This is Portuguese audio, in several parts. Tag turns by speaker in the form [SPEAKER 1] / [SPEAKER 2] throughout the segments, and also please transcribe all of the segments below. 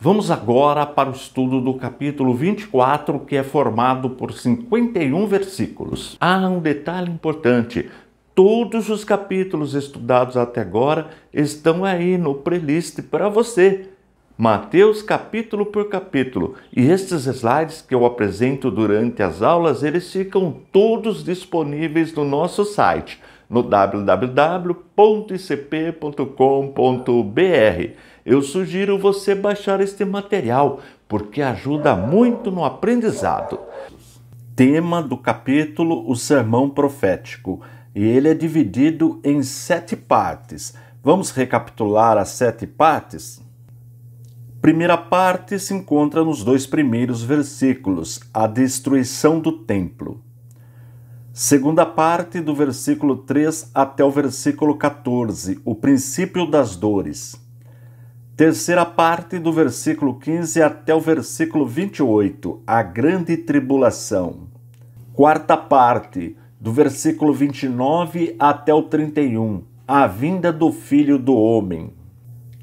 [SPEAKER 1] Vamos agora para o estudo do capítulo 24, que é formado por 51 versículos. Há um detalhe importante: todos os capítulos estudados até agora estão aí no playlist para você. Mateus capítulo por capítulo. E estes slides que eu apresento durante as aulas, eles ficam todos disponíveis no nosso site, no www.icp.com.br. Eu sugiro você baixar este material, porque ajuda muito no aprendizado. Tema do capítulo, o sermão profético. E ele é dividido em 7 partes. Vamos recapitular as 7 partes? Primeira parte se encontra nos 2 primeiros versículos, a destruição do templo. Segunda parte, do versículo 3 até o versículo 14, o princípio das dores. Terceira parte, do versículo 15 até o versículo 28, a grande tribulação. Quarta parte, do versículo 29 até o 31, a vinda do Filho do Homem.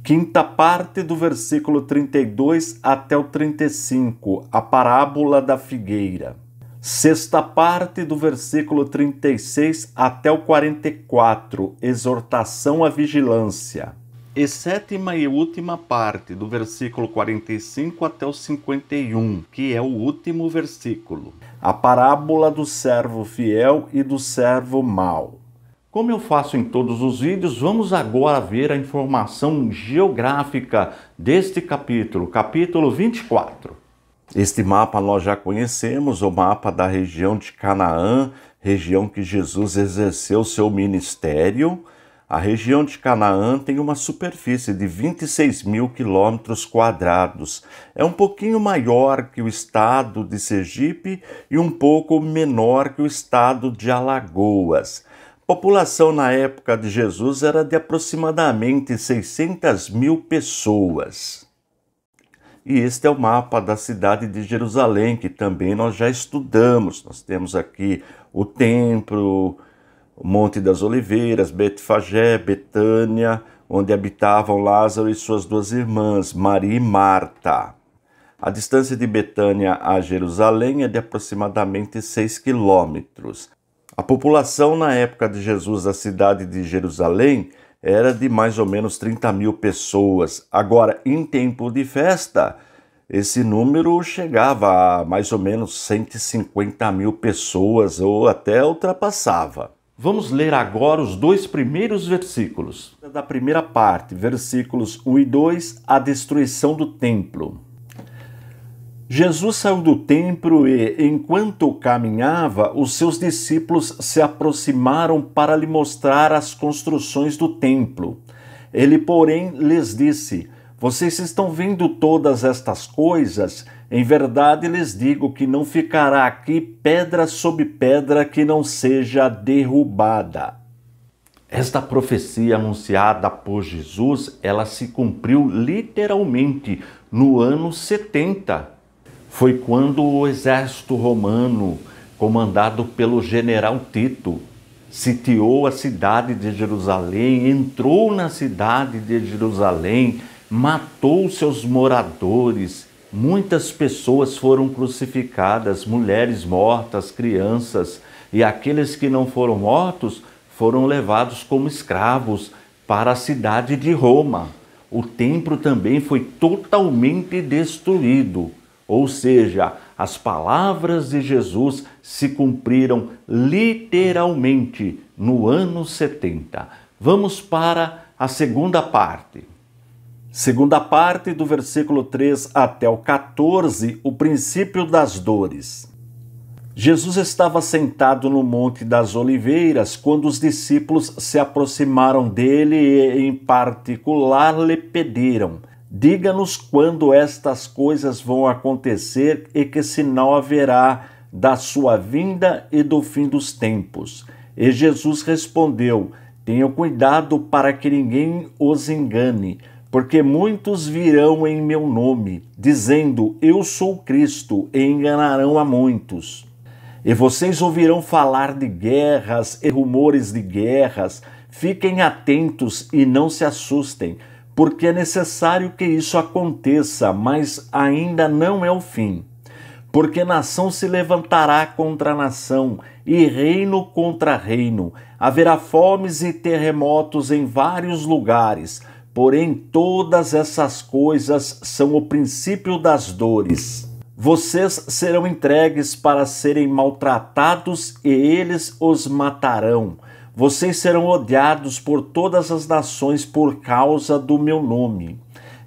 [SPEAKER 1] Quinta parte, do versículo 32 até o 35, a parábola da figueira. Sexta parte, do versículo 36 até o 44, exortação à vigilância. E sétima e última parte, do versículo 45 até o 51, que é o último versículo, a parábola do servo fiel e do servo mau. Como eu faço em todos os vídeos, vamos agora ver a informação geográfica deste capítulo, capítulo 24. Este mapa nós já conhecemos, o mapa da região de Canaã, região que Jesus exerceu seu ministério. A região de Canaã tem uma superfície de 26 mil quilômetros quadrados. É um pouquinho maior que o estado de Sergipe e um pouco menor que o estado de Alagoas. A população na época de Jesus era de aproximadamente 600 mil pessoas. E este é o mapa da cidade de Jerusalém, que também nós já estudamos. Nós temos aqui o templo, o Monte das Oliveiras, Betfagé, Betânia, onde habitavam Lázaro e suas 2 irmãs, Maria e Marta. A distância de Betânia a Jerusalém é de aproximadamente 6 quilômetros. A população na época de Jesus da cidade de Jerusalém era de mais ou menos 30 mil pessoas. Agora, em tempo de festa, esse número chegava a mais ou menos 150 mil pessoas ou até ultrapassava. Vamos ler agora os 2 primeiros versículos. Da primeira parte, versículos 1 e 2, a destruição do templo. Jesus saiu do templo e, enquanto caminhava, os seus discípulos se aproximaram para lhe mostrar as construções do templo. Ele, porém, lhes disse: "Vocês estão vendo todas estas coisas? Em verdade lhes digo que não ficará aqui pedra sobre pedra que não seja derrubada." Esta profecia anunciada por Jesus, ela se cumpriu literalmente no ano 70. Foi quando o exército romano, comandado pelo general Tito, sitiou a cidade de Jerusalém, entrou na cidade de Jerusalém, matou seus moradores. Muitas pessoas foram crucificadas, mulheres mortas, crianças, e aqueles que não foram mortos foram levados como escravos para a cidade de Roma. O templo também foi totalmente destruído. Ou seja, as palavras de Jesus se cumpriram literalmente no ano 70. Vamos para a segunda parte. Segunda parte, do versículo 3 até o 14, o princípio das dores. Jesus estava sentado no Monte das Oliveiras quando os discípulos se aproximaram dele e, em particular, lhe pediram: "Diga-nos quando estas coisas vão acontecer e que sinal haverá da sua vinda e do fim dos tempos." E Jesus respondeu: "Tenham cuidado para que ninguém os engane, porque muitos virão em meu nome, dizendo: Eu sou Cristo, e enganarão a muitos. E vocês ouvirão falar de guerras e rumores de guerras. Fiquem atentos e não se assustem, porque é necessário que isso aconteça, mas ainda não é o fim. Porque nação se levantará contra nação, e reino contra reino. Haverá fomes e terremotos em vários lugares, porém todas essas coisas são o princípio das dores. Vocês serão entregues para serem maltratados, e eles os matarão. Vocês serão odiados por todas as nações por causa do meu nome.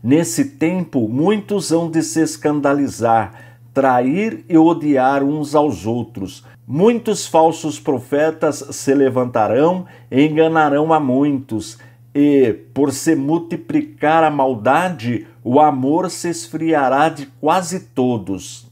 [SPEAKER 1] Nesse tempo, muitos hão de se escandalizar, trair e odiar uns aos outros. Muitos falsos profetas se levantarão e enganarão a muitos. E, por se multiplicar a maldade, o amor se esfriará de quase todos.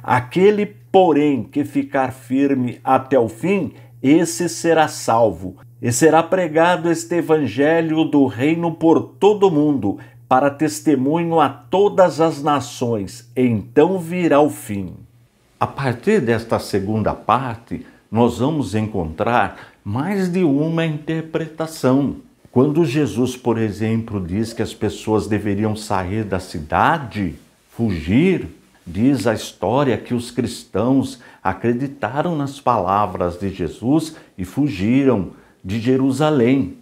[SPEAKER 1] Aquele, porém, que ficar firme até o fim, esse será salvo. E será pregado este evangelho do reino por todo o mundo, para testemunho a todas as nações, então virá o fim. A partir desta segunda parte, nós vamos encontrar mais de uma interpretação. Quando Jesus, por exemplo, diz que as pessoas deveriam sair da cidade, fugir, diz a história que os cristãos acreditaram nas palavras de Jesus e fugiram de Jerusalém.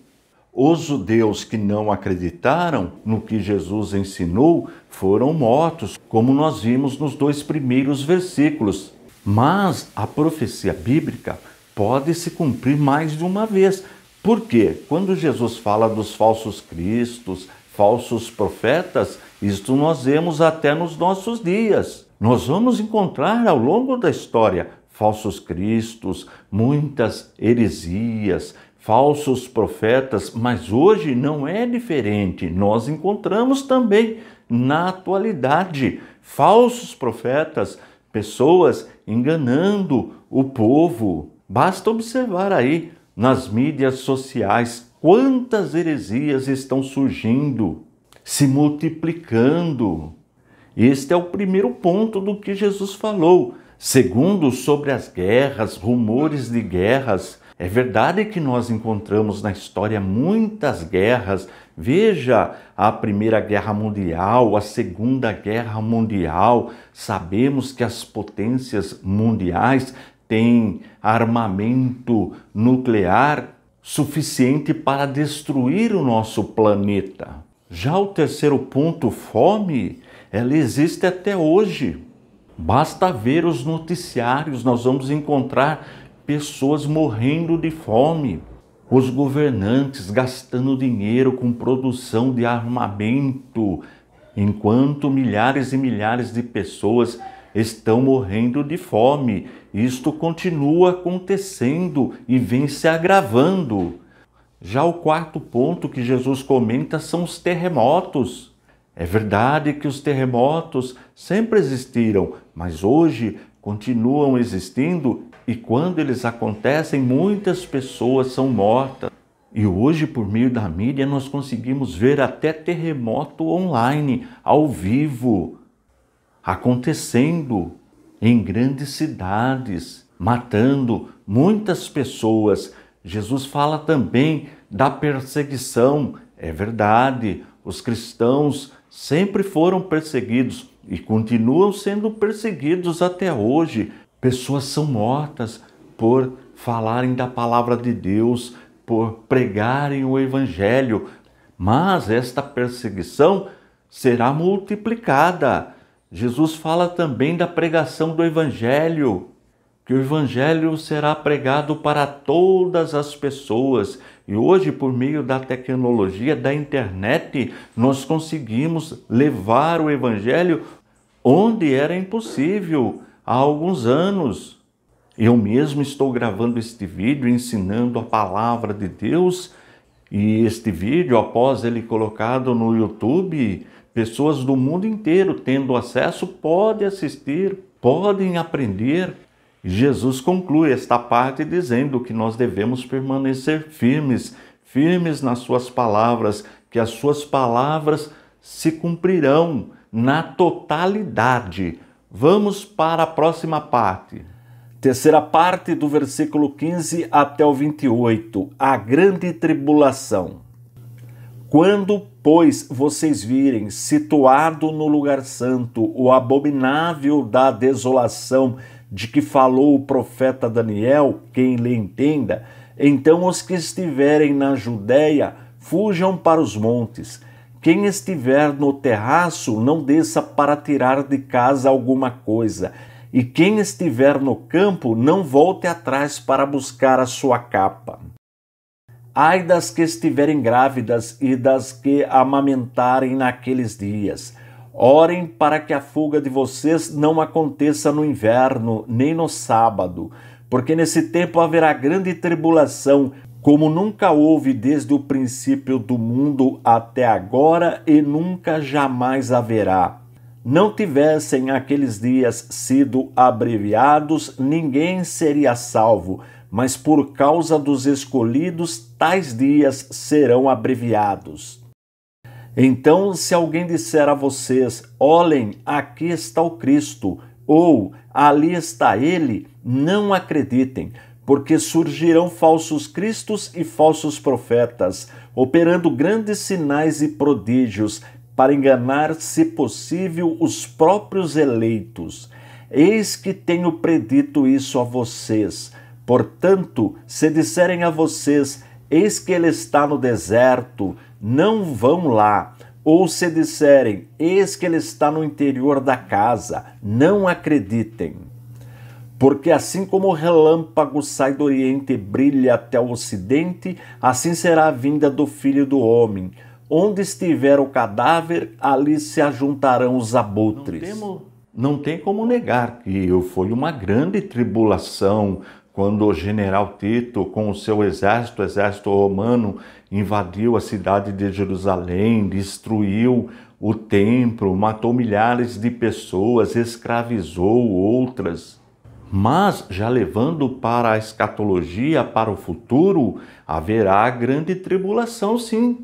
[SPEAKER 1] Os judeus que não acreditaram no que Jesus ensinou foram mortos, como nós vimos nos 2 primeiros versículos. Mas a profecia bíblica pode se cumprir mais de uma vez. Por quê? Quando Jesus fala dos falsos cristos, falsos profetas, isto nós vemos até nos nossos dias. Nós vamos encontrar ao longo da história falsos cristos, muitas heresias, falsos profetas, mas hoje não é diferente. Nós encontramos também na atualidade falsos profetas, pessoas enganando o povo. Basta observar aí nas mídias sociais quantas heresias estão surgindo, se multiplicando. Este é o primeiro ponto do que Jesus falou. Segundo, sobre as guerras, rumores de guerras. É verdade que nós encontramos na história muitas guerras. Veja a Primeira Guerra Mundial, a Segunda Guerra Mundial. Sabemos que as potências mundiais têm armamento nuclear suficiente para destruir o nosso planeta. Já o terceiro ponto, fome, ela existe até hoje. Basta ver os noticiários, nós vamos encontrar pessoas morrendo de fome, os governantes gastando dinheiro com produção de armamento, enquanto milhares e milhares de pessoas estão morrendo de fome. Isto continua acontecendo e vem se agravando. Já o quarto ponto que Jesus comenta são os terremotos. É verdade que os terremotos sempre existiram, mas hoje continuam existindo e quando eles acontecem, muitas pessoas são mortas. E hoje, por meio da mídia, nós conseguimos ver até terremoto online, ao vivo, acontecendo em grandes cidades, matando muitas pessoas. Jesus fala também da perseguição. É verdade, os cristãos sempre foram perseguidos e continuam sendo perseguidos até hoje. Pessoas são mortas por falarem da palavra de Deus, por pregarem o Evangelho. Mas esta perseguição será multiplicada. Jesus fala também da pregação do Evangelho, que o Evangelho será pregado para todas as pessoas. E hoje, por meio da tecnologia, da internet, nós conseguimos levar o Evangelho onde era impossível há alguns anos. Eu mesmo estou gravando este vídeo ensinando a palavra de Deus, e este vídeo, após ele colocado no YouTube, pessoas do mundo inteiro tendo acesso podem assistir, podem aprender. Jesus conclui esta parte dizendo que nós devemos permanecer firmes, firmes nas suas palavras, que as suas palavras se cumprirão na totalidade. Vamos para a próxima parte. Terceira parte do versículo 15 até o 28, a grande tribulação. Quando, pois, vocês virem situado no lugar santo o abominável da desolação de que falou o profeta Daniel, quem lhe entenda, então os que estiverem na Judéia fujam para os montes. Quem estiver no terraço não desça para tirar de casa alguma coisa, e quem estiver no campo não volte atrás para buscar a sua capa. Ai das que estiverem grávidas e das que amamentarem naqueles dias. Orem para que a fuga de vocês não aconteça no inverno, nem no sábado, porque nesse tempo haverá grande tribulação, como nunca houve desde o princípio do mundo até agora e nunca jamais haverá. Não tivessem aqueles dias sido abreviados, ninguém seria salvo, mas por causa dos escolhidos, tais dias serão abreviados. Então, se alguém disser a vocês, olhem, aqui está o Cristo, ou ali está ele, não acreditem, porque surgirão falsos cristos e falsos profetas, operando grandes sinais e prodígios, para enganar, se possível, os próprios eleitos. Eis que tenho predito isso a vocês. Portanto, se disserem a vocês, eis que ele está no deserto, não vão lá. Ou se disserem, eis que ele está no interior da casa, não acreditem. Porque assim como o relâmpago sai do oriente e brilha até o ocidente, assim será a vinda do Filho do Homem. Onde estiver o cadáver, ali se ajuntarão os abutres. Não tem como negar que foi uma grande tribulação quando o general Tito, com o seu exército, o exército romano, invadiu a cidade de Jerusalém, destruiu o templo, matou milhares de pessoas, escravizou outras. Mas, já levando para a escatologia, para o futuro, haverá grande tribulação, sim.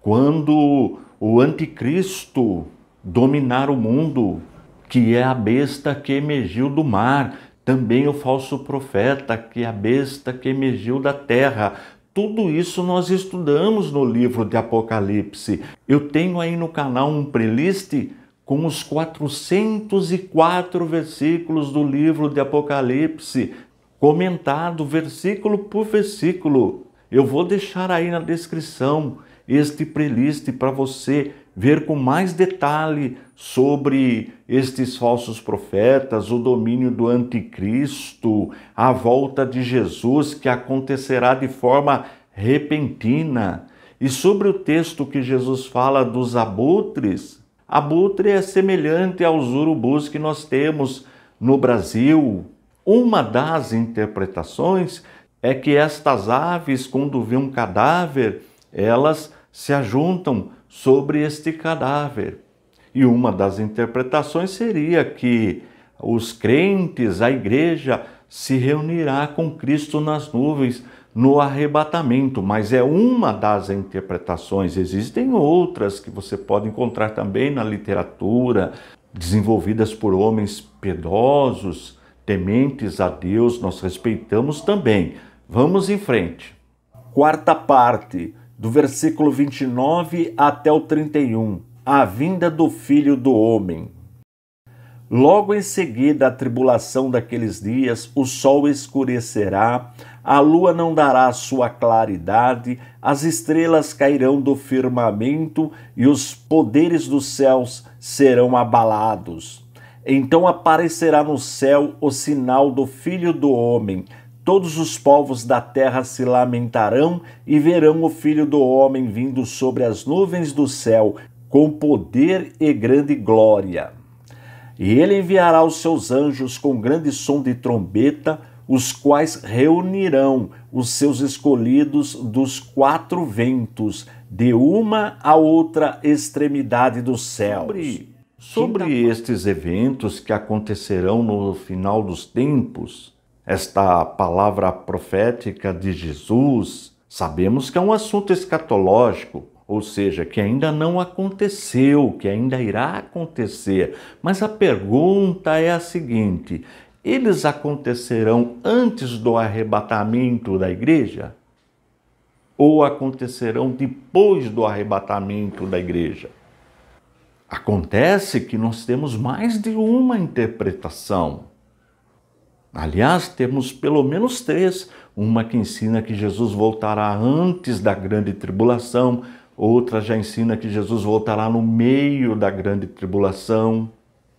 [SPEAKER 1] Quando o anticristo dominar o mundo, que é a besta que emergiu do mar, também o falso profeta, que é a besta que emergiu da terra. Tudo isso nós estudamos no livro de Apocalipse. Eu tenho aí no canal um playlist com os 404 versículos do livro de Apocalipse, comentado versículo por versículo. Eu vou deixar aí na descrição este playlist para você ver com mais detalhe sobre estes falsos profetas, o domínio do anticristo, a volta de Jesus que acontecerá de forma repentina. E sobre o texto que Jesus fala dos abutres, abutre é semelhante aos urubus que nós temos no Brasil. Uma das interpretações é que estas aves, quando vê um cadáver, elas se ajuntam sobre este cadáver. E uma das interpretações seria que os crentes, a igreja, se reunirá com Cristo nas nuvens no arrebatamento, mas é uma das interpretações. Existem outras que você pode encontrar também na literatura, desenvolvidas por homens piedosos, tementes a Deus, nós respeitamos também. Vamos em frente. Quarta parte, do versículo 29 até o 31, a vinda do Filho do Homem. Logo em seguida a tribulação daqueles dias, o sol escurecerá, a lua não dará sua claridade, as estrelas cairão do firmamento e os poderes dos céus serão abalados. Então aparecerá no céu o sinal do Filho do Homem. Todos os povos da terra se lamentarão e verão o Filho do Homem vindo sobre as nuvens do céu, com poder e grande glória. E ele enviará os seus anjos com grande som de trombeta, os quais reunirão os seus escolhidos dos quatro ventos, de uma a outra extremidade dos céus. Sobre estes eventos que acontecerão no final dos tempos, esta palavra profética de Jesus, sabemos que é um assunto escatológico, ou seja, que ainda não aconteceu, que ainda irá acontecer. Mas a pergunta é a seguinte: eles acontecerão antes do arrebatamento da igreja? ou acontecerão depois do arrebatamento da igreja? Acontece que nós temos mais de uma interpretação. Aliás, temos pelo menos 3. Uma que ensina que Jesus voltará antes da grande tribulação, outra já ensina que Jesus voltará no meio da grande tribulação,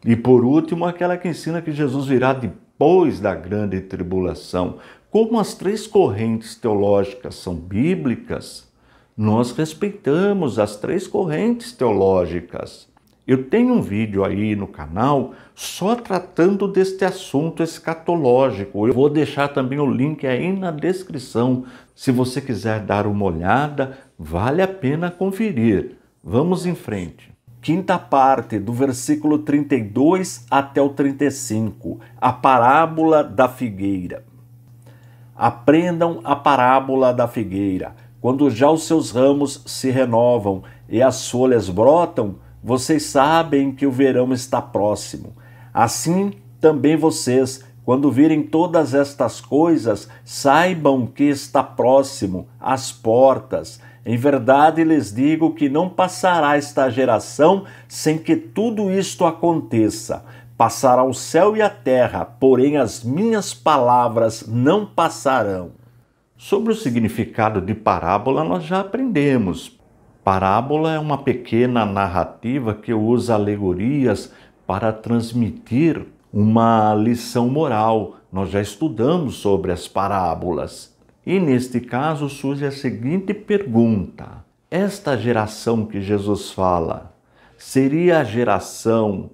[SPEAKER 1] e por último, aquela que ensina que Jesus virá depois da grande tribulação. Como as 3 correntes teológicas são bíblicas, nós respeitamos as 3 correntes teológicas. Eu tenho um vídeo aí no canal só tratando deste assunto escatológico. Eu vou deixar também o link aí na descrição. Se você quiser dar uma olhada, vale a pena conferir. Vamos em frente. Quinta parte, do versículo 32 até o 35, a parábola da figueira. Aprendam a parábola da figueira. Quando já os seus ramos se renovam e as folhas brotam, vocês sabem que o verão está próximo. Assim, também vocês, quando virem todas estas coisas, saibam que está próximo, às portas. Em verdade lhes digo que não passará esta geração sem que tudo isto aconteça. Passará o céu e a terra, porém as minhas palavras não passarão. Sobre o significado de parábola nós já aprendemos. Parábola é uma pequena narrativa que usa alegorias para transmitir uma lição moral. Nós já estudamos sobre as parábolas. E neste caso surge a seguinte pergunta: esta geração que Jesus fala seria a geração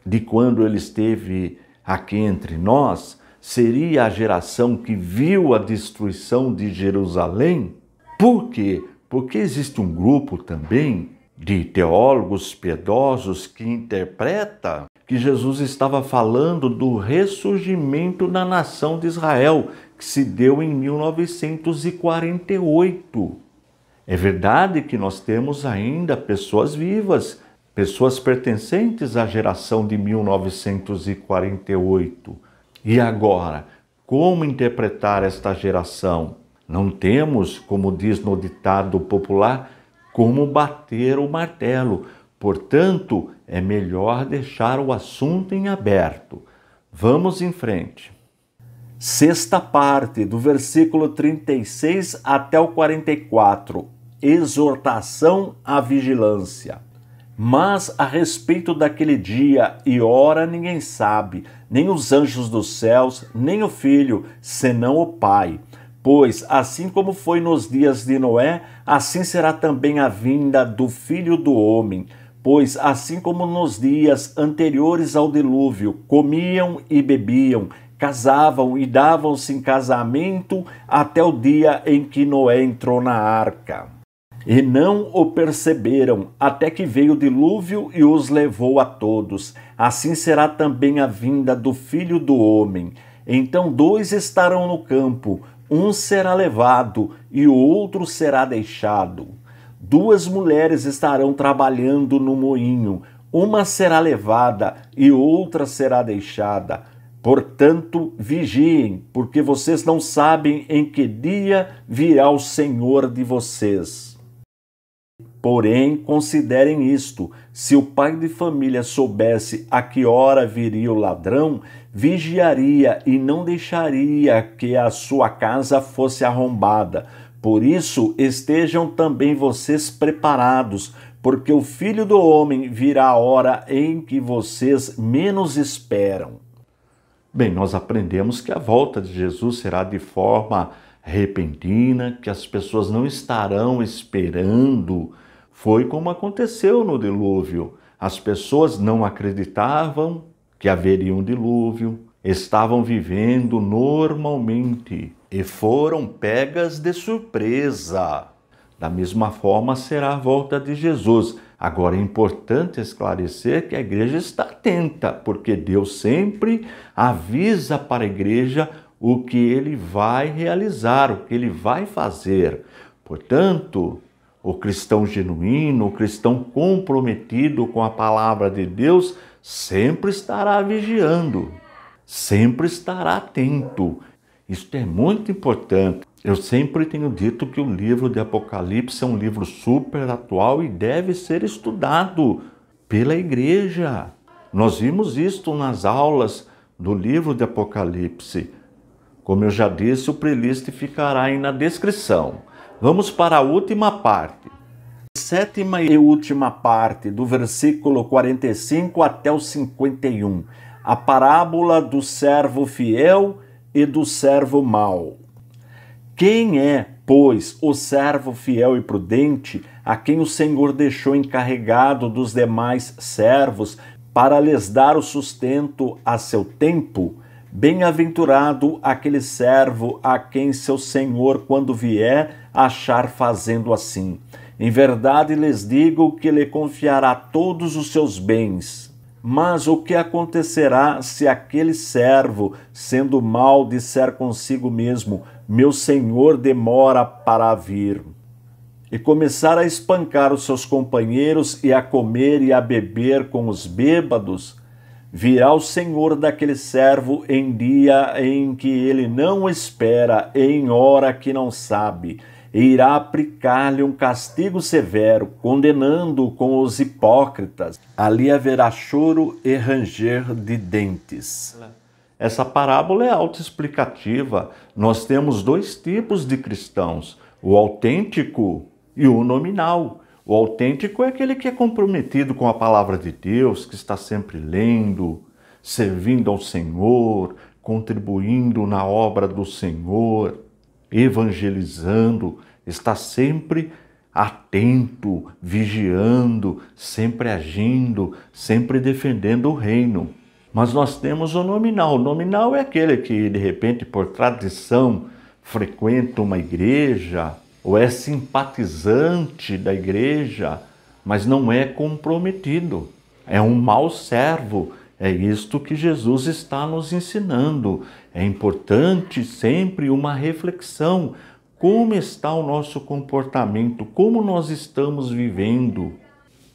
[SPEAKER 1] de quando ele esteve aqui entre nós? Seria a geração que viu a destruição de Jerusalém? Por quê? Porque existe um grupo também de teólogos piedosos que interpreta que Jesus estava falando do ressurgimento da nação de Israel, que se deu em 1948. É verdade que nós temos ainda pessoas vivas, pessoas pertencentes à geração de 1948. E agora, como interpretar esta geração? Não temos, como diz no ditado popular, como bater o martelo. Portanto, é melhor deixar o assunto em aberto. Vamos em frente. Sexta parte, do versículo 36 até o 44. Exortação à vigilância. Mas a respeito daquele dia e hora ninguém sabe, nem os anjos dos céus, nem o Filho, senão o Pai. Pois, assim como foi nos dias de Noé, assim será também a vinda do Filho do Homem. Pois, assim como nos dias anteriores ao dilúvio, comiam e bebiam, casavam e davam-se em casamento até o dia em que Noé entrou na arca. E não o perceberam, até que veio o dilúvio e os levou a todos. Assim será também a vinda do Filho do Homem. Então 2 estarão no campo, um será levado e o outro será deixado. 2 mulheres estarão trabalhando no moinho, uma será levada e outra será deixada. Portanto, vigiem, porque vocês não sabem em que dia virá o Senhor de vocês. Porém, considerem isto: se o pai de família soubesse a que hora viria o ladrão, vigiaria e não deixaria que a sua casa fosse arrombada. Por isso, estejam também vocês preparados, porque o Filho do Homem virá a hora em que vocês menos esperam. Bem, nós aprendemos que a volta de Jesus será de forma repentina, que as pessoas não estarão esperando. Foi como aconteceu no dilúvio. As pessoas não acreditavam que haveria um dilúvio, estavam vivendo normalmente e foram pegas de surpresa. Da mesma forma será a volta de Jesus. Agora é importante esclarecer que a igreja está atenta, porque Deus sempre avisa para a igreja o que ele vai realizar, o que ele vai fazer. Portanto, o cristão genuíno, o cristão comprometido com a palavra de Deus, sempre estará vigiando, sempre estará atento. Isto é muito importante. Eu sempre tenho dito que o livro de Apocalipse é um livro super atual e deve ser estudado pela igreja. Nós vimos isto nas aulas do livro de Apocalipse. Como eu já disse, o playlist ficará aí na descrição. Vamos para a última parte. Sétima e última parte, do versículo 45 até o 51. A parábola do servo fiel e do servo mau. Quem é, pois, o servo fiel e prudente, a quem o Senhor deixou encarregado dos demais servos para lhes dar o sustento a seu tempo? Bem-aventurado aquele servo a quem seu senhor, quando vier, achar fazendo assim. Em verdade lhes digo que lhe confiará todos os seus bens. Mas o que acontecerá se aquele servo, sendo mau, disser consigo mesmo: meu senhor demora para vir? E começar a espancar os seus companheiros e a comer e a beber com os bêbados? Virá o senhor daquele servo em dia em que ele não espera, em hora que não sabe, e irá aplicar-lhe um castigo severo, condenando-o com os hipócritas. Ali haverá choro e ranger de dentes. Essa parábola é autoexplicativa. Nós temos dois tipos de cristãos, o autêntico e o nominal. O autêntico é aquele que é comprometido com a palavra de Deus, que está sempre lendo, servindo ao Senhor, contribuindo na obra do Senhor, evangelizando, está sempre atento, vigiando, sempre agindo, sempre defendendo o reino. Mas nós temos o nominal. O nominal é aquele que, de repente, por tradição, frequenta uma igreja, ou é simpatizante da igreja, mas não é comprometido. É um mau servo. É isto que Jesus está nos ensinando. É importante sempre uma reflexão. Como está o nosso comportamento? Como nós estamos vivendo?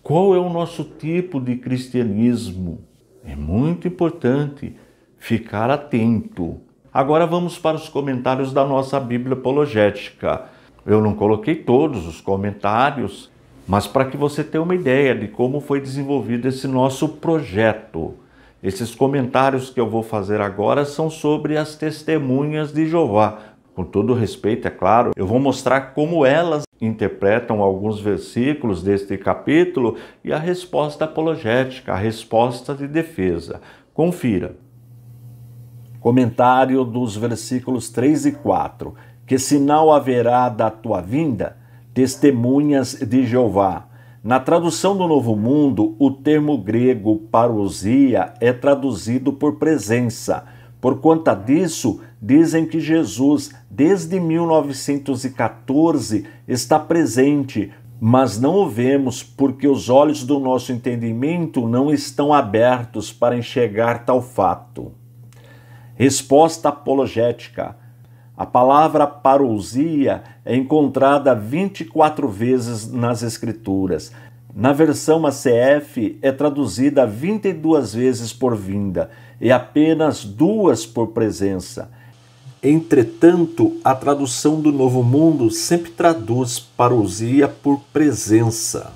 [SPEAKER 1] Qual é o nosso tipo de cristianismo? É muito importante ficar atento. Agora vamos para os comentários da nossa Bíblia Apologética. Eu não coloquei todos os comentários, mas para que você tenha uma ideia de como foi desenvolvido esse nosso projeto. Esses comentários que eu vou fazer agora são sobre as testemunhas de Jeová. Com todo respeito, é claro, eu vou mostrar como elas interpretam alguns versículos deste capítulo e a resposta apologética, a resposta de defesa. Confira. Comentário dos versículos 3 e 4. Que sinal haverá da tua vinda? Testemunhas de Jeová. Na tradução do Novo Mundo, o termo grego parousia é traduzido por presença. Por conta disso, dizem que Jesus, desde 1914, está presente, mas não o vemos porque os olhos do nosso entendimento não estão abertos para enxergar tal fato. Resposta apologética. A palavra parousia é encontrada 24 vezes nas Escrituras. Na versão ACF é traduzida 22 vezes por vinda e apenas 2 por presença. Entretanto, a tradução do Novo Mundo sempre traduz parousia por presença,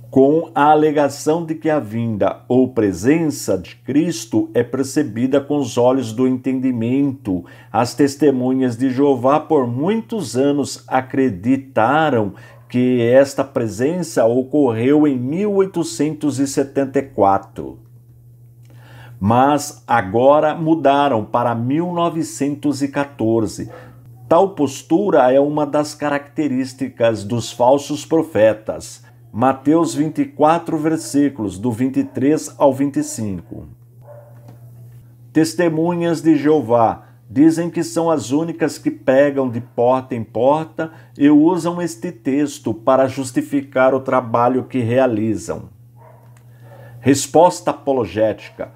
[SPEAKER 1] com a alegação de que a vinda ou presença de Cristo é percebida com os olhos do entendimento. As testemunhas de Jeová por muitos anos acreditaram que esta presença ocorreu em 1874. Mas agora mudaram para 1914. Tal postura é uma das características dos falsos profetas. Mateus 24, versículos do 23 ao 25. Testemunhas de Jeová dizem que são as únicas que pregam de porta em porta e usam este texto para justificar o trabalho que realizam. Resposta apologética.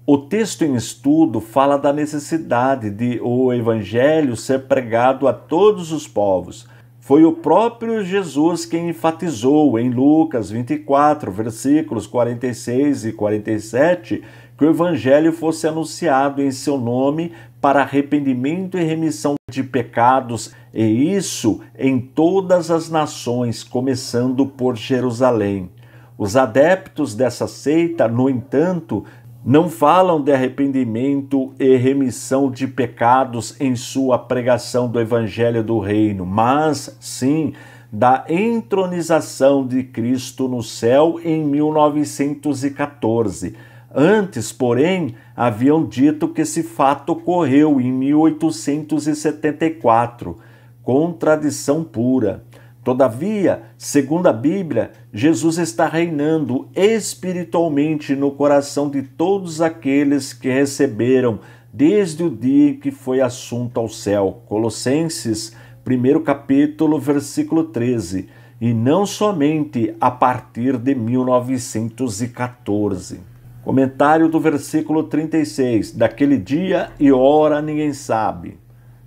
[SPEAKER 1] O texto em estudo fala da necessidade de o evangelho ser pregado a todos os povos. Foi o próprio Jesus quem enfatizou em Lucas 24, versículos 46 e 47, que o evangelho fosse anunciado em seu nome para arrependimento e remissão de pecados, e isso em todas as nações, começando por Jerusalém. Os adeptos dessa seita, no entanto, não falam de arrependimento e remissão de pecados em sua pregação do Evangelho do Reino, mas sim da entronização de Cristo no céu em 1914. Antes, porém, haviam dito que esse fato ocorreu em 1874. Contradição pura. Todavia, segundo a Bíblia, Jesus está reinando espiritualmente no coração de todos aqueles que receberam desde o dia em que foi assunto ao céu. Colossenses, 1º capítulo, versículo 13. E não somente a partir de 1914. Comentário do versículo 36. Daquele dia e hora ninguém sabe.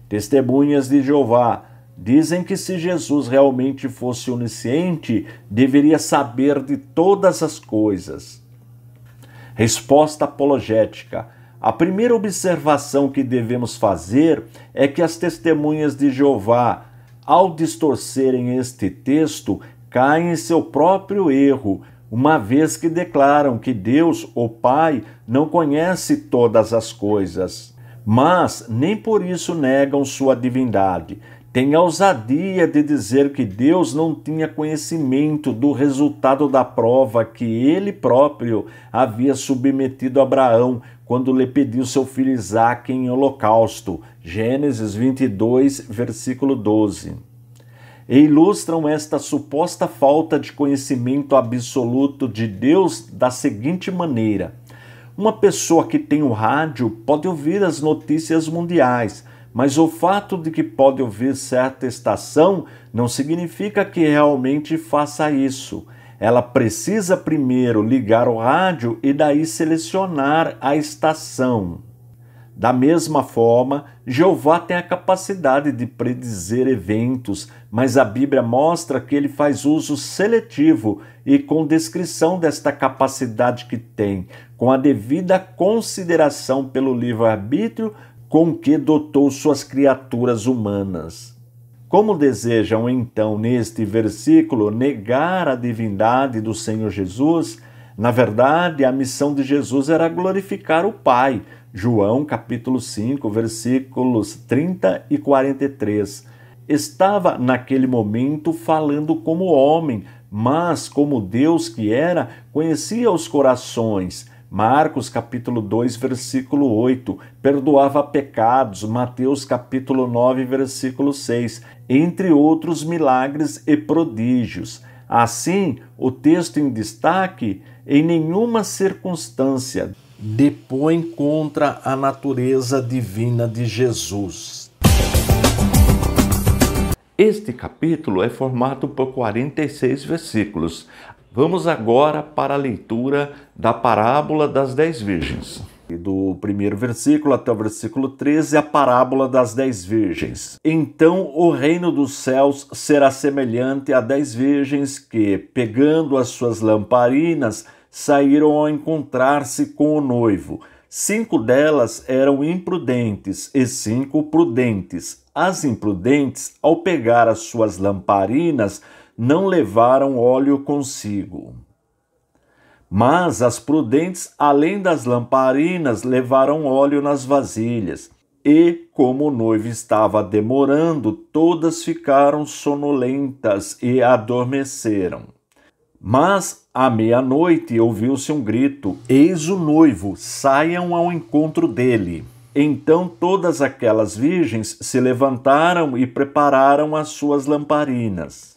[SPEAKER 1] Testemunhas de Jeová dizem que se Jesus realmente fosse onisciente, deveria saber de todas as coisas. Resposta apologética. A primeira observação que devemos fazer é que as testemunhas de Jeová, ao distorcerem este texto, caem em seu próprio erro, uma vez que declaram que Deus, o Pai, não conhece todas as coisas, mas nem por isso negam sua divindade. Tem a ousadia de dizer que Deus não tinha conhecimento do resultado da prova que ele próprio havia submetido a Abraão quando lhe pediu seu filho Isaque em holocausto. Gênesis 22, versículo 12. E ilustram esta suposta falta de conhecimento absoluto de Deus da seguinte maneira: uma pessoa que tem o rádio pode ouvir as notícias mundiais, mas o fato de que pode ouvir certa estação não significa que realmente faça isso. Ela precisa primeiro ligar o rádio e daí selecionar a estação. Da mesma forma, Jeová tem a capacidade de predizer eventos, mas a Bíblia mostra que ele faz uso seletivo e com descrição desta capacidade que tem, com a devida consideração pelo livre-arbítrio com que dotou suas criaturas humanas. Como desejam, então, neste versículo, negar a divindade do Senhor Jesus, na verdade, a missão de Jesus era glorificar o Pai. João, capítulo 5, versículos 30 e 43. Estava, naquele momento, falando como homem, mas, como Deus que era, conhecia os corações. Marcos, capítulo 2, versículo 8, perdoava pecados. Mateus, capítulo 9, versículo 6, entre outros milagres e prodígios. Assim, o texto em destaque, em nenhuma circunstância, depõe contra a natureza divina de Jesus. Este capítulo é formado por 46 versículos. Vamos agora para a leitura da parábola das 10 virgens. Do primeiro versículo até o versículo 13, a parábola das 10 virgens. Então o reino dos céus será semelhante a 10 virgens que, pegando as suas lamparinas, saíram ao encontrar-se com o noivo. 5 delas eram imprudentes e 5 prudentes. As imprudentes, ao pegar as suas lamparinas, não levaram óleo consigo. Mas as prudentes, além das lamparinas, levaram óleo nas vasilhas. E, como o noivo estava demorando, todas ficaram sonolentas e adormeceram. Mas, à meia-noite, ouviu-se um grito: eis o noivo, saiam ao encontro dele. Então todas aquelas virgens se levantaram e prepararam as suas lamparinas.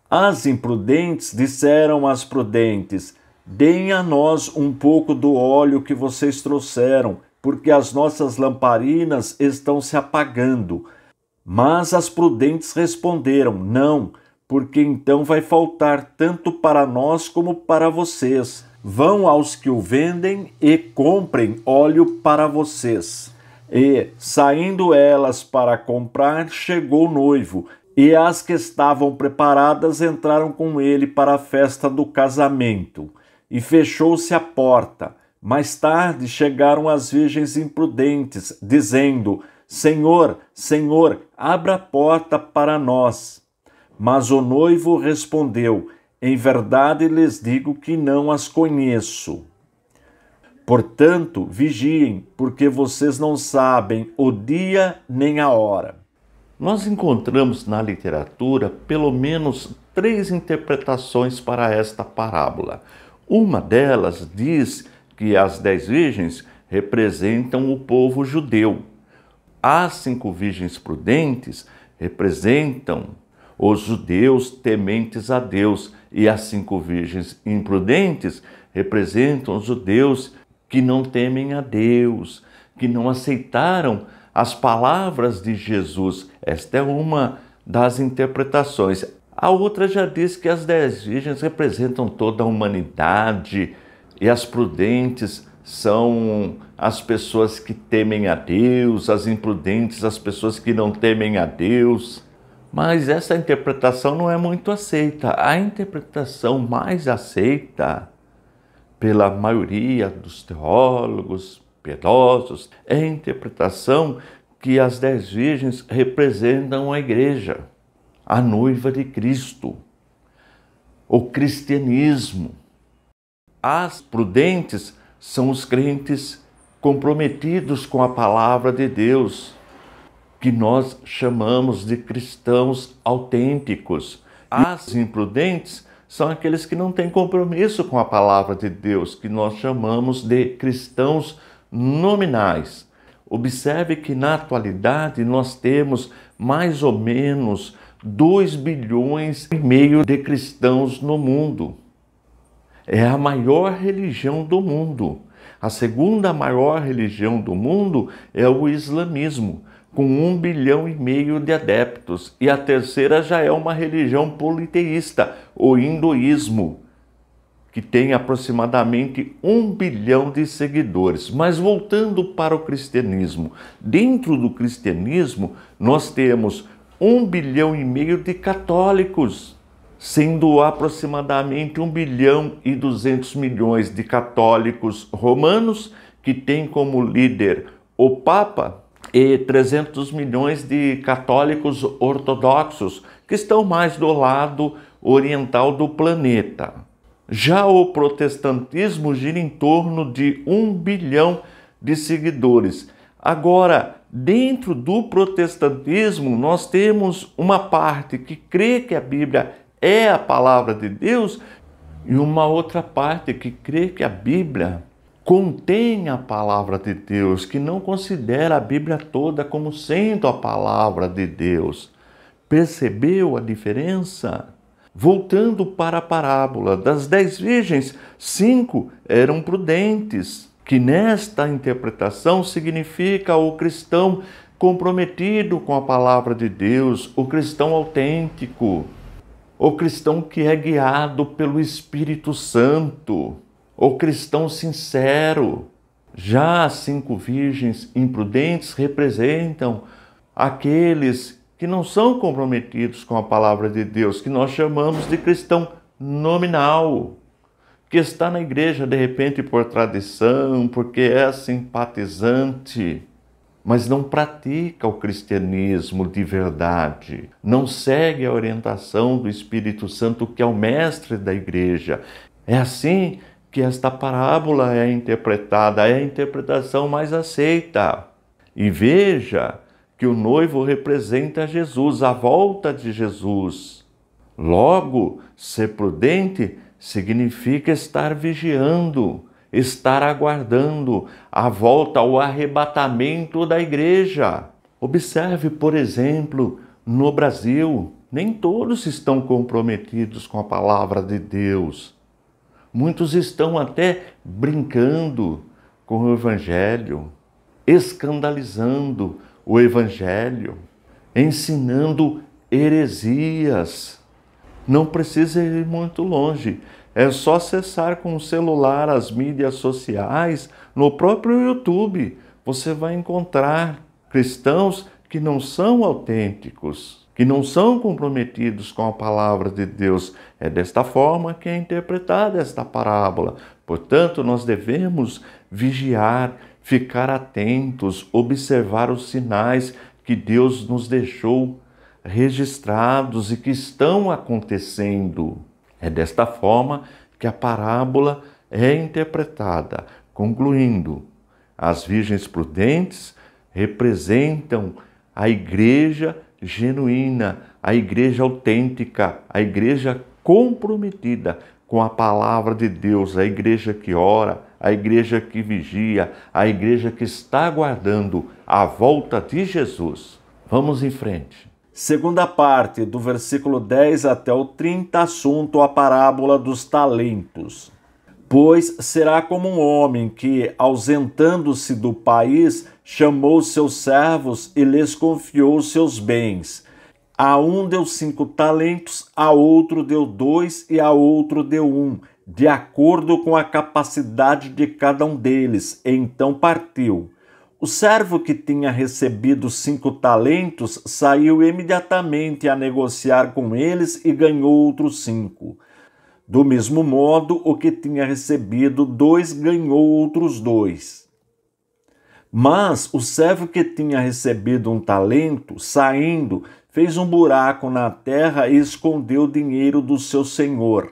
[SPEAKER 1] As imprudentes disseram às prudentes: deem a nós um pouco do óleo que vocês trouxeram, porque as nossas lamparinas estão se apagando. Mas as prudentes responderam: não, porque então vai faltar tanto para nós como para vocês. Vão aos que o vendem e comprem óleo para vocês. E, saindo elas para comprar, chegou o noivo. E as que estavam preparadas entraram com ele para a festa do casamento, e fechou-se a porta. Mais tarde chegaram as virgens imprudentes, dizendo: Senhor, Senhor, abra a porta para nós. Mas o noivo respondeu: Em verdade lhes digo que não as conheço. Portanto, vigiem, porque vocês não sabem o dia nem a hora. Nós encontramos na literatura pelo menos 3 interpretações para esta parábola. Uma delas diz que as 10 virgens representam o povo judeu. As 5 virgens prudentes representam os judeus tementes a Deus, e as 5 virgens imprudentes representam os judeus que não temem a Deus, que não aceitaram as palavras de Jesus. Esta é uma das interpretações. A outra já diz que as 10 virgens representam toda a humanidade e as prudentes são as pessoas que temem a Deus, as imprudentes as pessoas que não temem a Deus. Mas essa interpretação não é muito aceita. A interpretação mais aceita pela maioria dos teólogos piedosos é a interpretação que as 10 virgens representam a igreja, a noiva de Cristo, o cristianismo. As prudentes são os crentes comprometidos com a palavra de Deus, que nós chamamos de cristãos autênticos. As imprudentes são aqueles que não têm compromisso com a palavra de Deus, que nós chamamos de cristãos nominais. Observe que na atualidade nós temos mais ou menos 2,5 bilhões de cristãos no mundo. É a maior religião do mundo. A segunda maior religião do mundo é o islamismo, com 1,5 bilhão de adeptos. E a terceira já é uma religião politeísta, o hinduísmo, que tem aproximadamente 1 bilhão de seguidores. Mas voltando para o cristianismo, dentro do cristianismo nós temos 1,5 bilhão de católicos, sendo aproximadamente 1,2 bilhão de católicos romanos, que tem como líder o Papa, e 300 milhões de católicos ortodoxos, que estão mais do lado oriental do planeta. Já o protestantismo gira em torno de 1 bilhão de seguidores. Agora, dentro do protestantismo, nós temos uma parte que crê que a Bíblia é a palavra de Deus e uma outra parte que crê que a Bíblia contém a palavra de Deus, que não considera a Bíblia toda como sendo a palavra de Deus. Percebeu a diferença? Voltando para a parábola das 10 virgens, 5 eram prudentes, que nesta interpretação significa o cristão comprometido com a palavra de Deus, o cristão autêntico, o cristão que é guiado pelo Espírito Santo, o cristão sincero. Já as 5 virgens imprudentes representam aqueles que não são comprometidos com a palavra de Deus, que nós chamamos de cristão nominal, que está na igreja de repente por tradição, porque é simpatizante, mas não pratica o cristianismo de verdade, não segue a orientação do Espírito Santo, que é o mestre da igreja. É assim que esta parábola é interpretada, é a interpretação mais aceita. E veja que o noivo representa Jesus, a volta de Jesus. Logo, ser prudente significa estar vigiando, estar aguardando a volta, o arrebatamento da igreja. Observe, por exemplo, no Brasil, nem todos estão comprometidos com a palavra de Deus. Muitos estão até brincando com o Evangelho, escandalizando o Evangelho, ensinando heresias. Não precisa ir muito longe, é só acessar com o celular as mídias sociais, no próprio YouTube. Você vai encontrar cristãos que não são autênticos, que não são comprometidos com a palavra de Deus. É desta forma que é interpretada esta parábola. Portanto, nós devemos vigiar, ficar atentos, observar os sinais que Deus nos deixou registrados e que estão acontecendo. É desta forma que a parábola é interpretada, concluindo: as virgens prudentes representam a igreja genuína, a igreja autêntica, a igreja comprometida com a palavra de Deus, a igreja que ora, a igreja que vigia, a igreja que está aguardando a volta de Jesus. Vamos em frente. Segunda parte, do versículo 10 até o 30, assunto a parábola dos talentos. Pois será como um homem que, ausentando-se do país, chamou seus servos e lhes confiou seus bens. A um deu 5 talentos, a outro deu 2 e a outro deu 1, de acordo com a capacidade de cada um deles. Então partiu. O servo que tinha recebido 5 talentos saiu imediatamente a negociar com eles e ganhou outros 5. Do mesmo modo, o que tinha recebido 2 ganhou outros 2. Mas o servo que tinha recebido 1 talento, saindo, fez um buraco na terra e escondeu o dinheiro do seu senhor.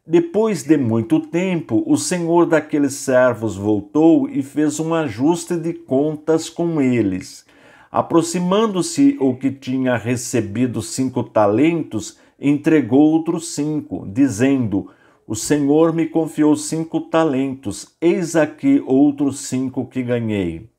[SPEAKER 1] Depois de muito tempo, o senhor daqueles servos voltou e fez um ajuste de contas com eles. Aproximando-se o que tinha recebido 5 talentos, entregou outros 5, dizendo: o Senhor me confiou 5 talentos, eis aqui outros 5 que ganhei.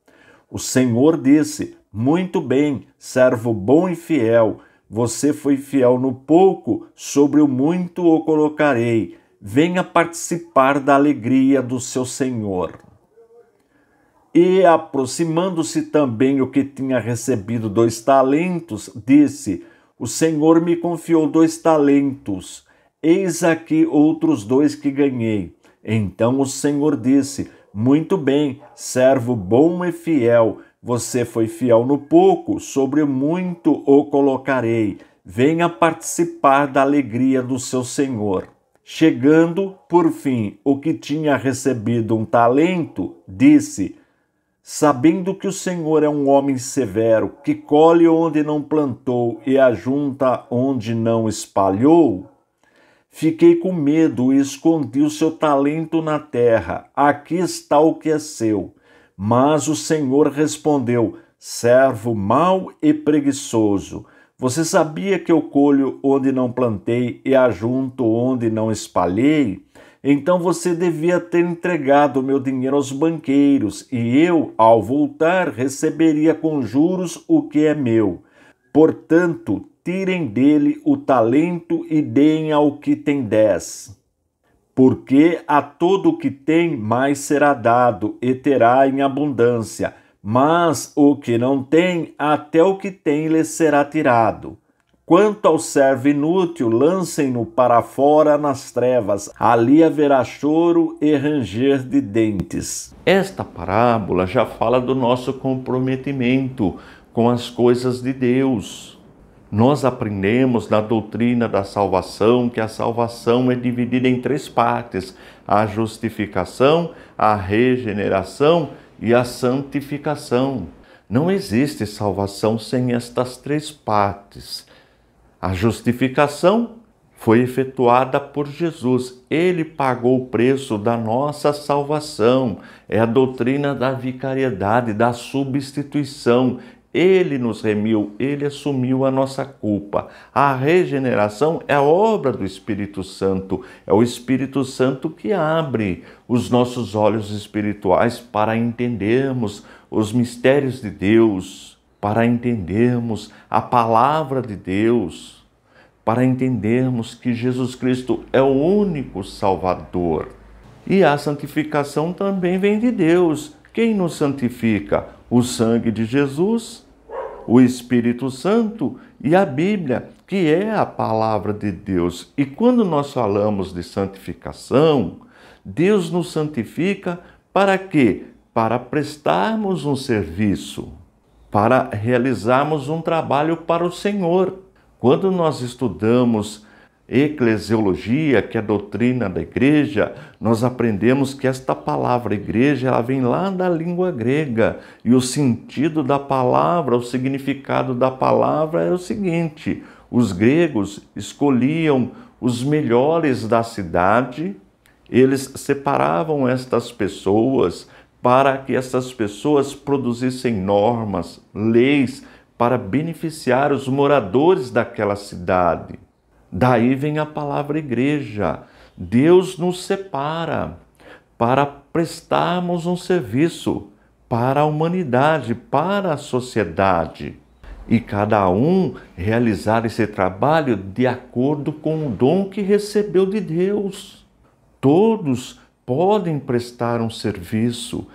[SPEAKER 1] O Senhor disse: muito bem, servo bom e fiel, você foi fiel no pouco, sobre o muito o colocarei. Venha participar da alegria do seu Senhor. E, aproximando-se também o que tinha recebido 2 talentos, disse: o Senhor me confiou 2 talentos, eis aqui outros 2 que ganhei. Então o Senhor disse: muito bem, servo bom e fiel, você foi fiel no pouco, sobre muito o colocarei. Venha participar da alegria do seu Senhor. Chegando, por fim, o que tinha recebido 1 talento, disse: sabendo que o Senhor é um homem severo, que colhe onde não plantou e ajunta onde não espalhou, fiquei com medo e escondi o seu talento na terra. Aqui está o que é seu. Mas o Senhor respondeu: servo mau e preguiçoso, você sabia que eu colho onde não plantei e ajunto onde não espalhei? Então você devia ter entregado o meu dinheiro aos banqueiros, e eu, ao voltar, receberia com juros o que é meu. Portanto, tirem dele o talento e deem ao que tem 10. Porque a todo o que tem mais será dado, e terá em abundância. Mas o que não tem, até o que tem lhe será tirado. Quanto ao servo inútil, lancem-no para fora nas trevas, ali haverá choro e ranger de dentes. Esta parábola já fala do nosso comprometimento com as coisas de Deus. Nós aprendemos na doutrina da salvação que a salvação é dividida em 3 partes: a justificação, a regeneração e a santificação. Não existe salvação sem estas 3 partes. A justificação foi efetuada por Jesus. Ele pagou o preço da nossa salvação. É a doutrina da vicariedade, da substituição. Ele nos remiu, ele assumiu a nossa culpa. A regeneração é a obra do Espírito Santo. É o Espírito Santo que abre os nossos olhos espirituais para entendermos os mistérios de Deus, para entendermos a palavra de Deus, para entendermos que Jesus Cristo é o único Salvador. E a santificação também vem de Deus. Quem nos santifica? O sangue de Jesus, o Espírito Santo e a Bíblia, que é a palavra de Deus. E quando nós falamos de santificação, Deus nos santifica para quê? Para prestarmos um serviço, para realizarmos um trabalho para o Senhor. Quando nós estudamos eclesiologia, que é a doutrina da igreja, nós aprendemos que esta palavra igreja, ela vem lá da língua grega, e o sentido da palavra, o significado da palavra é o seguinte: os gregos escolhiam os melhores da cidade, eles separavam estas pessoas para que essas pessoas produzissem normas, leis para beneficiar os moradores daquela cidade. Daí vem a palavra igreja. Deus nos separa para prestarmos um serviço para a humanidade, para a sociedade. E cada um realizar esse trabalho de acordo com o dom que recebeu de Deus. Todos podem prestar um serviço,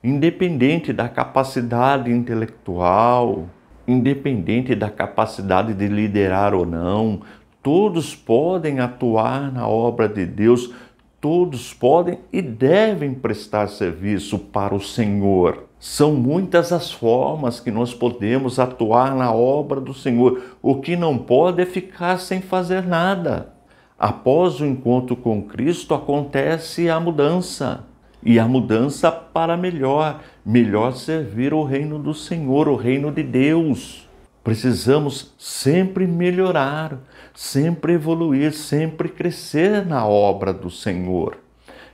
[SPEAKER 1] independente da capacidade intelectual, independente da capacidade de liderar ou não. Todos podem atuar na obra de Deus, todos podem e devem prestar serviço para o Senhor. São muitas as formas que nós podemos atuar na obra do Senhor. O que não pode é ficar sem fazer nada. Após o encontro com Cristo acontece a mudança. E a mudança para melhor. Melhor servir o reino do Senhor, o reino de Deus. Precisamos sempre melhorar, sempre evoluir, sempre crescer na obra do Senhor.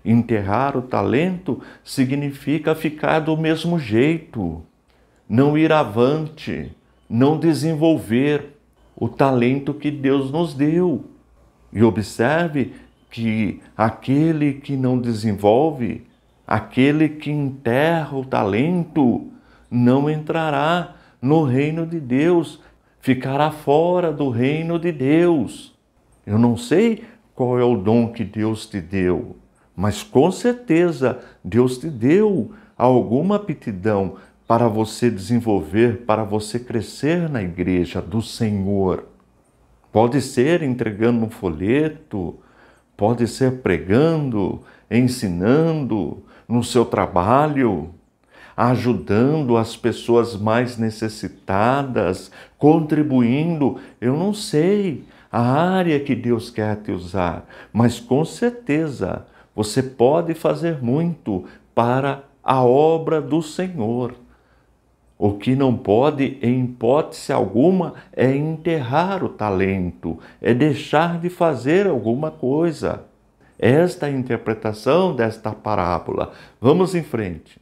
[SPEAKER 1] Enterrar o talento significa ficar do mesmo jeito, não ir avante, não desenvolver o talento que Deus nos deu. E observe que aquele que não desenvolve, aquele que enterra o talento, não entrará no reino de Deus, ficará fora do reino de Deus. Eu não sei qual é o dom que Deus te deu, mas com certeza Deus te deu alguma aptidão para você desenvolver, para você crescer na igreja do Senhor. Pode ser entregando um folheto, pode ser pregando, ensinando no seu trabalho, ajudando as pessoas mais necessitadas, contribuindo. Eu não sei a área que Deus quer te usar, mas com certeza você pode fazer muito para a obra do Senhor. O que não pode, em hipótese alguma, é enterrar o talento, é deixar de fazer alguma coisa. Esta é a interpretação desta parábola. Vamos em frente.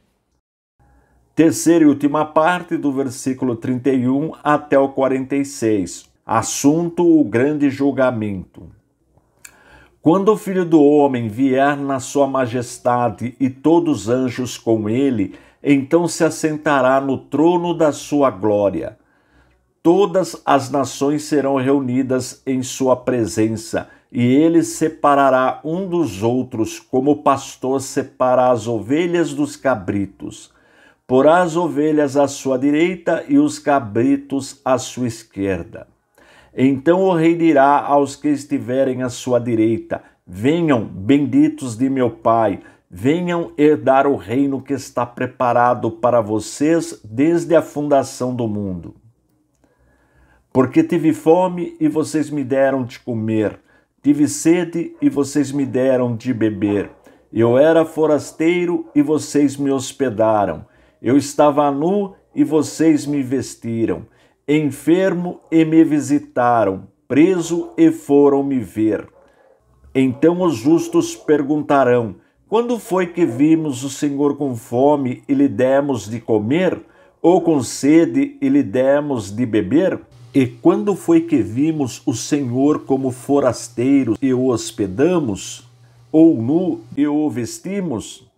[SPEAKER 1] Terceira e última parte do versículo 31 até o 46. Assunto: o grande julgamento. Quando o Filho do Homem vier na sua majestade e todos os anjos com ele, então se assentará no trono da sua glória. Todas as nações serão reunidas em sua presença, e ele separará um dos outros, como o pastor separa as ovelhas dos cabritos. Porá as ovelhas à sua direita e os cabritos à sua esquerda. Então o rei dirá aos que estiverem à sua direita: venham, benditos de meu Pai, venham herdar o reino que está preparado para vocês desde a fundação do mundo. Porque tive fome e vocês me deram de comer, tive sede e vocês me deram de beber. Eu era forasteiro e vocês me hospedaram. Eu estava nu e vocês me vestiram. Enfermo e me visitaram. Preso e foram me ver. Então os justos perguntarão: quando foi que vimos o Senhor com fome e lhe demos de comer? Ou com sede e lhe demos de beber? E quando foi que vimos o Senhor como forasteiro e o hospedamos? Ou nu e o vestimos?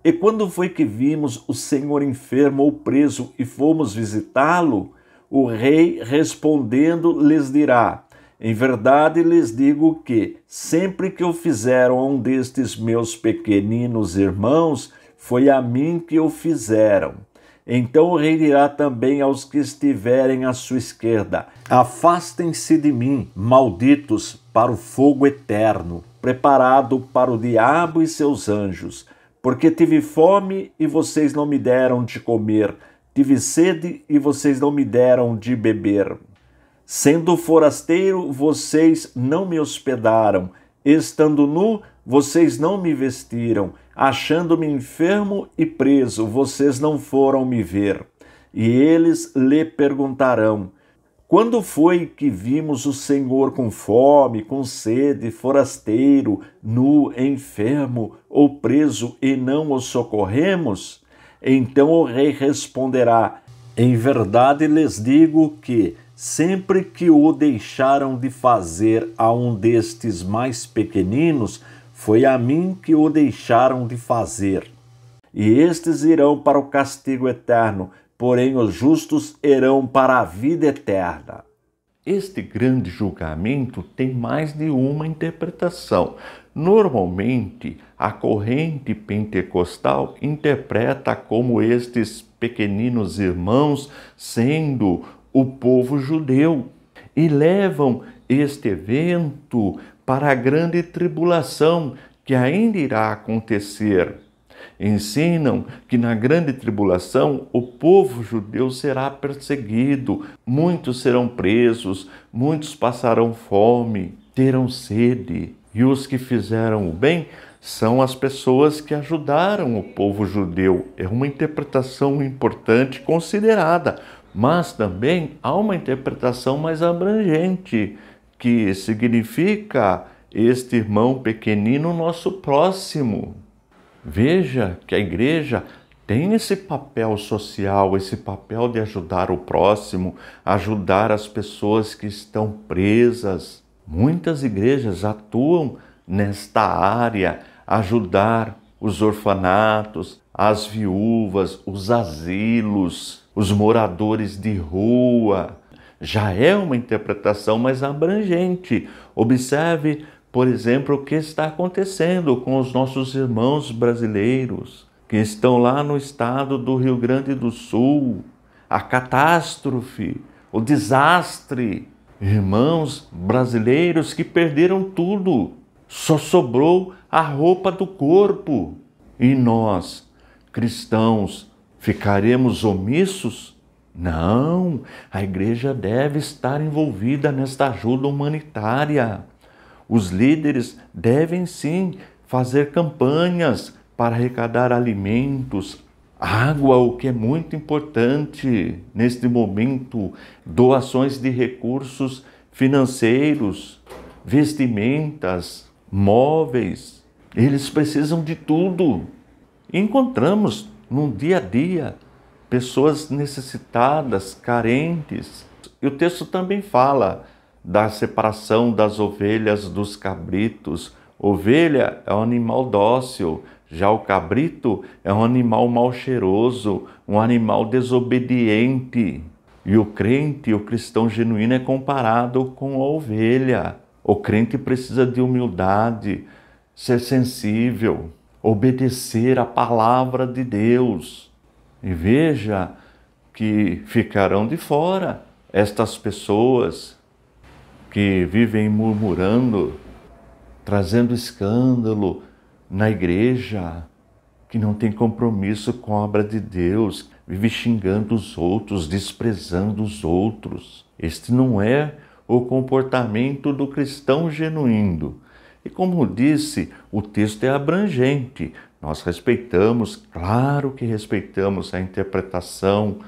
[SPEAKER 1] E quando foi que vimos o Senhor enfermo ou preso e fomos visitá-lo? O rei, respondendo, lhes dirá: em verdade lhes digo que, sempre que o fizeram a um destes meus pequeninos irmãos, foi a mim que o fizeram. Então o rei dirá também aos que estiverem à sua esquerda: afastem-se de mim, malditos, para o fogo eterno, preparado para o diabo e seus anjos. Porque tive fome e vocês não me deram de comer, tive sede e vocês não me deram de beber. Sendo forasteiro, vocês não me hospedaram. Estando nu, vocês não me vestiram. Achando-me enfermo e preso, vocês não foram me ver. E eles lhe perguntarão: quando foi que vimos o Senhor com fome, com sede, forasteiro, nu, enfermo ou preso e não o socorremos? Então o rei responderá: em verdade lhes digo que, sempre que o deixaram de fazer a um destes mais pequeninos, foi a mim que o deixaram de fazer. E estes irão para o castigo eterno, porém os justos irão para a vida eterna. Este grande julgamento tem mais de uma interpretação. Normalmente, a corrente pentecostal interpreta como estes pequeninos irmãos sendo o povo judeu e levam este evento para a grande tribulação que ainda irá acontecer. Ensinam que na grande tribulação o povo judeu será perseguido, muitos serão presos, muitos passarão fome, terão sede. E os que fizeram o bem são as pessoas que ajudaram o povo judeu. É uma interpretação importante considerada, mas também há uma interpretação mais abrangente, que significa este irmão pequenino, nosso próximo. Veja que a igreja tem esse papel social, esse papel de ajudar o próximo, ajudar as pessoas que estão presas. Muitas igrejas atuam nesta área, ajudar os orfanatos, as viúvas, os asilos, os moradores de rua. Já é uma interpretação mais abrangente. Observe, por exemplo, o que está acontecendo com os nossos irmãos brasileiros que estão lá no estado do Rio Grande do Sul. A catástrofe, o desastre. Irmãos brasileiros que perderam tudo. Só sobrou a roupa do corpo. E nós, cristãos, ficaremos omissos? Não, a igreja deve estar envolvida nesta ajuda humanitária. Os líderes devem sim fazer campanhas para arrecadar alimentos, água, o que é muito importante neste momento, doações de recursos financeiros, vestimentas, móveis. Eles precisam de tudo. Encontramos no dia a dia pessoas necessitadas, carentes. E o texto também fala da separação das ovelhas dos cabritos. Ovelha é um animal dócil, já o cabrito é um animal mal cheiroso, um animal desobediente. E o crente, o cristão genuíno, é comparado com a ovelha. O crente precisa de humildade, ser sensível, obedecer à palavra de Deus. E veja que ficarão de fora estas pessoas que vivem murmurando, trazendo escândalo na igreja, que não tem compromisso com a obra de Deus, vive xingando os outros, desprezando os outros. Este não é o comportamento do cristão genuíno. E como disse, o texto é abrangente. Nós respeitamos, claro que respeitamos a interpretação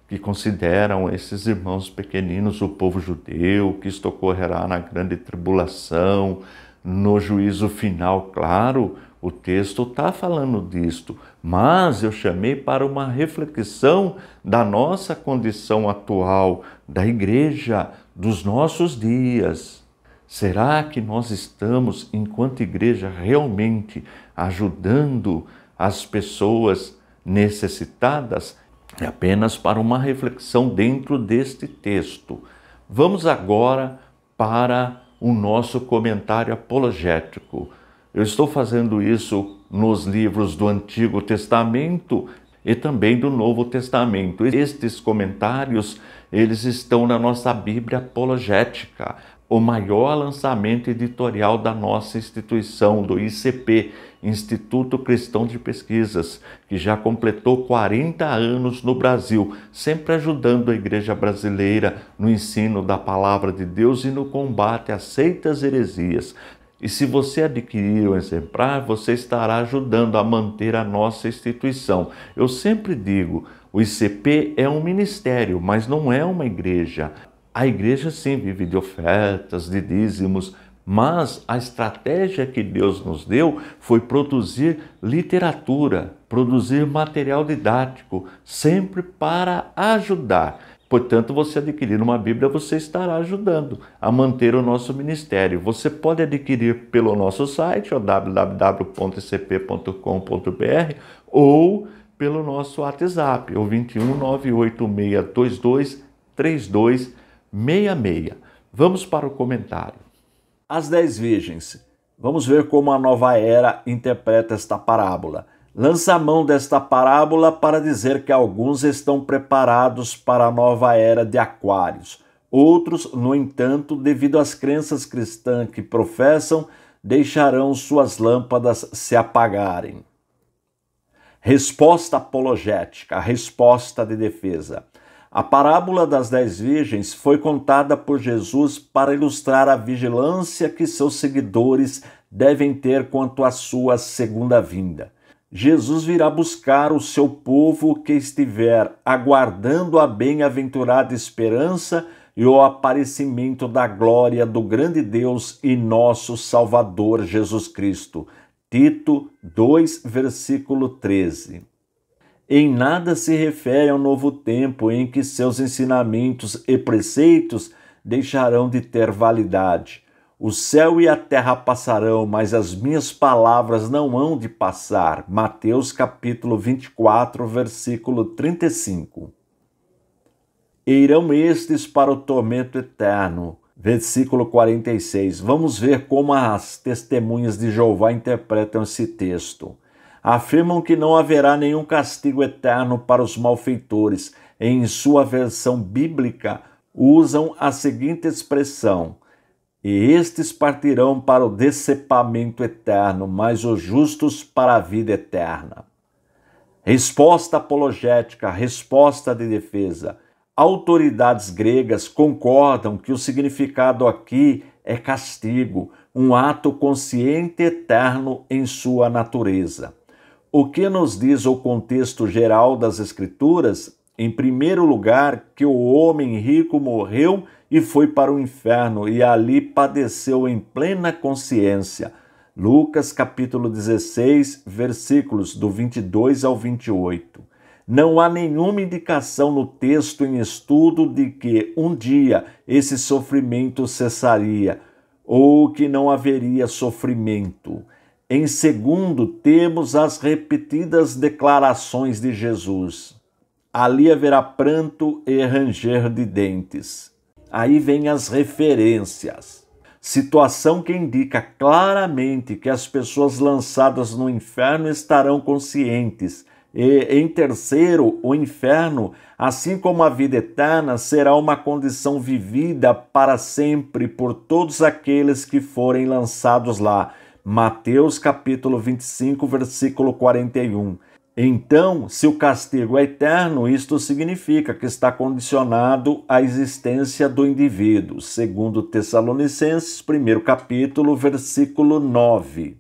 [SPEAKER 1] que consideram esses irmãos pequeninos o povo judeu, que isto ocorrerá na grande tribulação, no juízo final. Claro, o texto está falando disto, mas eu chamei para uma reflexão da nossa condição atual, da igreja, dos nossos dias. Será que nós estamos, enquanto igreja, realmente ajudando as pessoas necessitadas? É apenas para uma reflexão dentro deste texto. Vamos agora para o nosso comentário apologético. Eu estou fazendo isso nos livros do Antigo Testamento e também do Novo Testamento. Estes comentários, eles estão na nossa Bíblia apologética. o maior lançamento editorial da nossa instituição, do ICP, Instituto Cristão de Pesquisas, que já completou 40 anos no Brasil, sempre ajudando a igreja brasileira no ensino da palavra de Deus e no combate às seitas heresias. E se você adquirir um exemplar, você estará ajudando a manter a nossa instituição. Eu sempre digo, o ICP é um ministério, mas não é uma igreja. A igreja sim vive de ofertas, de dízimos, mas a estratégia que Deus nos deu foi produzir literatura, produzir material didático, sempre para ajudar. Portanto, você adquirir uma Bíblia, você estará ajudando a manter o nosso ministério. Você pode adquirir pelo nosso site, www.icp.com.br, ou pelo nosso WhatsApp, o 21 98622 3266. Vamos para o comentário. As 10 virgens. Vamos ver como a Nova Era interpreta esta parábola. Lança a mão desta parábola para dizer que alguns estão preparados para a nova era de Aquários. Outros, no entanto, devido às crenças cristãs que professam, deixarão suas lâmpadas se apagarem. Resposta apologética, resposta de defesa. A parábola das 10 virgens foi contada por Jesus para ilustrar a vigilância que seus seguidores devem ter quanto à sua segunda vinda. Jesus virá buscar o seu povo que estiver aguardando a bem-aventurada esperança e o aparecimento da glória do grande Deus e nosso Salvador Jesus Cristo. Tito 2, versículo 13. Em nada se refere ao novo tempo em que seus ensinamentos e preceitos deixarão de ter validade. O céu e a terra passarão, mas as minhas palavras não hão de passar. Mateus capítulo 24, versículo 35. E irão estes para o tormento eterno. Versículo 46. Vamos ver como as testemunhas de Jeová interpretam esse texto. Afirmam que não haverá nenhum castigo eterno para os malfeitores. Em sua versão bíblica, usam a seguinte expressão: e estes partirão para o decepamento eterno, mas os justos para a vida eterna. Resposta apologética, resposta de defesa. Autoridades gregas concordam que o significado aqui é castigo, um ato consciente eterno em sua natureza. O que nos diz o contexto geral das Escrituras? Em primeiro lugar, que o homem rico morreu e foi para o inferno e ali padeceu em plena consciência. Lucas capítulo 16, versículos do 22 ao 28. Não há nenhuma indicação no texto em estudo de que um dia esse sofrimento cessaria ou que não haveria sofrimento. Em segundo, temos as repetidas declarações de Jesus. Ali haverá pranto e ranger de dentes. Aí vem as referências. Situação que indica claramente que as pessoas lançadas no inferno estarão conscientes. E, em terceiro, o inferno, assim como a vida eterna, será uma condição vivida para sempre por todos aqueles que forem lançados lá. Mateus capítulo 25, versículo 41. Então, se o castigo é eterno, isto significa que está condicionado à existência do indivíduo, segundo Tessalonicenses, 1º capítulo, versículo 9.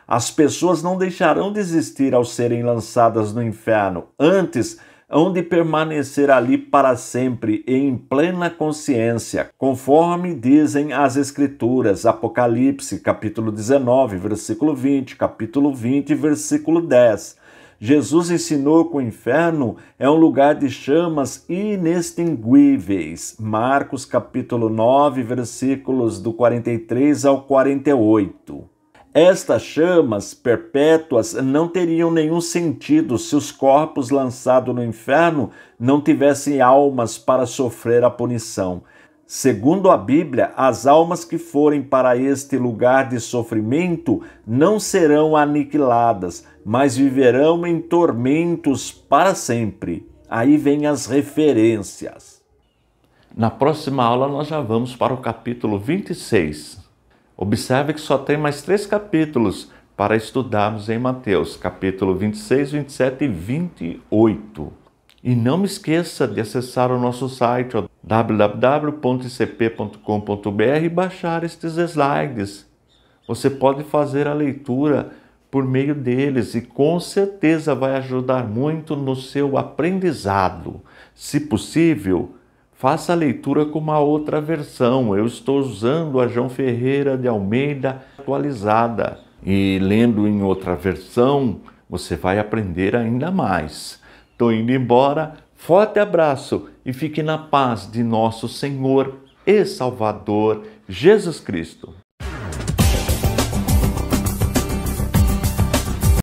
[SPEAKER 1] As pessoas não deixarão de existir ao serem lançadas no inferno, antes hão de permanecer ali para sempre e em plena consciência, conforme dizem as Escrituras, Apocalipse, capítulo 19, versículo 20, capítulo 20, versículo 10. Jesus ensinou que o inferno é um lugar de chamas inextinguíveis. Marcos capítulo 9, versículos do 43 ao 48. Estas chamas perpétuas não teriam nenhum sentido se os corpos lançados no inferno não tivessem almas para sofrer a punição. Segundo a Bíblia, as almas que forem para este lugar de sofrimento não serão aniquiladas, mas viverão em tormentos para sempre. Aí vem as referências. Na próxima aula nós já vamos para o capítulo 26. Observe que só tem mais 3 capítulos para estudarmos em Mateus, capítulo 26, 27 e 28. E não me esqueça de acessar o nosso site www.icp.com.br e baixar estes slides. Você pode fazer a leitura por meio deles e com certeza vai ajudar muito no seu aprendizado. Se possível, faça a leitura com uma outra versão. Eu estou usando a João Ferreira de Almeida atualizada. E lendo em outra versão, você vai aprender ainda mais. Estou indo embora. Forte abraço e fique na paz de nosso Senhor e Salvador Jesus Cristo.